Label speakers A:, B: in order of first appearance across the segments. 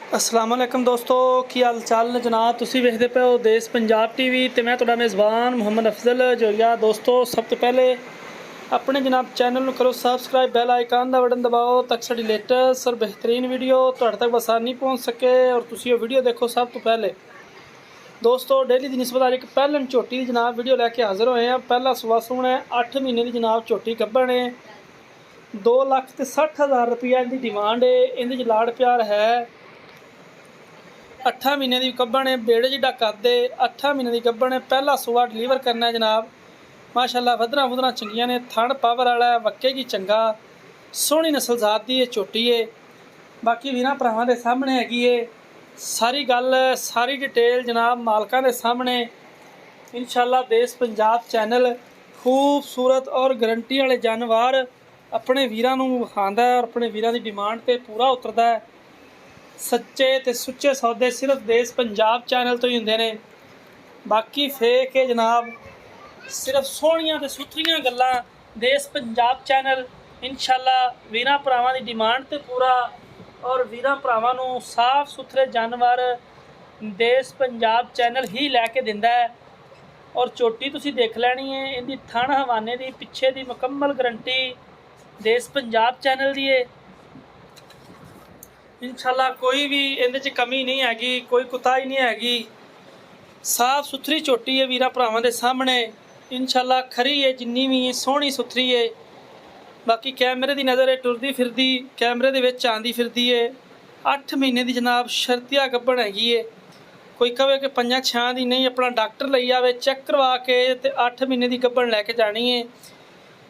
A: अस्सलाम वालेकुम दोस्तों, की हाल चाल ने जनाब। तुसी वेखदे पे हो देश पंजाब टीवी ते मैं तुहाडा मेज़बान मुहम्मद अफजल जोरिया। दोस्तों सब तो पहले अपने जनाब चैनल नूं करो सबसक्राइब, बैल आइकन दा बटन दबाओ ताकि साडी लेटेस्ट और बेहतरीन वीडियो तुहाडे तक आसानी पहुँच सके और तुसी वो वीडियो देखो सब तो पहले। दोस्तों डेली की निस्बत अज एक पहलन झोटी की जनाब वीडियो लैके हाज़र होए हैं। पहला सुआ सूण है, 8 महीने की जनाब झोटी गब्बण है। 2,60,000 रुपया इनकी डिमांड है। इहदे लाड़ प्यार है। 8 महीने की गब्बण है, बेड़े जिड्डा कद है। 8 महीने की गब्बण है, पहला सुआ डिलीवर करना है जनाब। माशाल्लाह वधना वुधना चंगियां ने, थण पावर वाला है, वक्के की चंगा, सोहनी नस्ल जात दी झोटी है। बाकी वीरां भरावां दे सामने हैगी है सारी गल, सारी डिटेल जनाब मालकां दे सामने। इंशाअल्लाह देश पंजाब चैनल खूबसूरत और गारंटी वाले जानवर अपने वीरां नूं विखांदा है और अपने वीरां दी डिमांड ते पूरा उतरदा है। सच्चे ते सुच्चे सौदे सिर्फ देश पंजाब चैनल तो ही होंदे ने। बाकी फेक है जनाब, सिर्फ सोहणियां ते सुथरियां गल्लां देश पंजाब चैनल इंशाअल्लाह वीरां भरावां दी डिमांड ते पूरा और वीरां भरावां नूं साफ सुथरे जानवर देश पंजाब चैनल ही लैके दिंदा है। और झोटी तुसीं देख लैनी है, इहदी थण हवाने दी पिछे दी मुकम्मल गारंटी देश पंजाब चैनल दी है। इंशाअल्लाह कोई भी इहदे च कमी नहीं हैगी, कोई कुताही नहीं हैगी। साफ सुथरी झोटी है वीरां भरावां दे सामने। इंशाअल्लाह खरी है, जिन्नी भी सोहनी सुथरी है। बाकी कैमरे की नज़र है, टुरदी फिरदी कैमरे दे विच आंदी फिरदी है। 8 महीने की जनाब शर्तिया गब्बण हैगी है। कोई कहे कि 5-6 दी नहीं, अपना डॉक्टर लई आवे चैक करवा के ते 8 महीने की गब्बण लैके जानी है।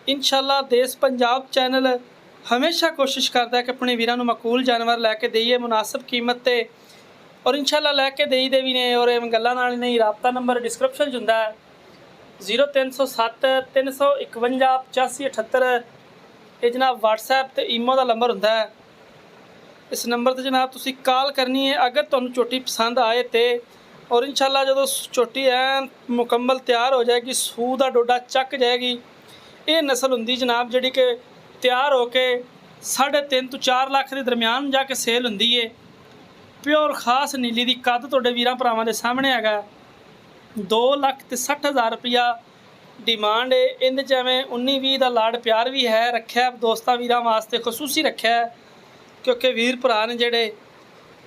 A: इंशाअल्लाह देश पंजाब चैनल हमेशा कोशिश करता है कि अपने वीरां नूं मकूल जानवर लैके देइए मुनासिब कीमत ते, और इंशाअल्लाह लैके देई दे भी ने। और इवें गल्लां नाल नहीं, राबता नंबर डिस्क्रिप्शन च हुंदा है 0307 351 8578। ये जनाब व्हाट्सएप ते ईमो का नंबर हुंदा है। इस नंबर ते जनाब तुसीं कॉल करनी है अगर तुहानूं झोटी पसंद आए तो। और इंशाअल्लाह जो झोटी ऐन मुकम्मल तैयार हो जाएगी, सूह दा डोडा चक जाएगी। ये नस्ल हुंदी जनाब जिहड़ी कि तैयार होके 3.5 to 4 लाख के दरम्यान जाके सेल हुंदी है। प्योर खास नीली दी कद तुहाडे वीरां भरावां दे सामने हैगा। 2,60,000 रुपया डिमांड है। इहदे च एवें 19-20 का लाड़ प्यार भी है, रखा दोस्तां वीरां वास्ते खसूसी रखा है, क्योंकि वीर भरा ने जिहड़े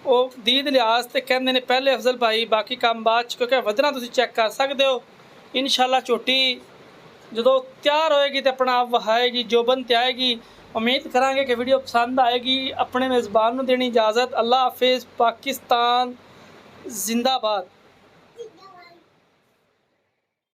A: वो दीद लिहाज ते कहंदे ने पहले अफजल भाई बाकी काम बाद च, क्योंकि वधना तुसीं चैक कर सकते हो। इंशाअल्लाह झोटी जो तैयार होएगी तो अपना आप वहाएगी, जोबन ते आएगी। उम्मीद करांगे कि वीडियो पसंद आएगी। अपने मेज़बान नूं देनी इजाज़त। अल्लाह हाफिज़। पाकिस्तान जिंदाबाद।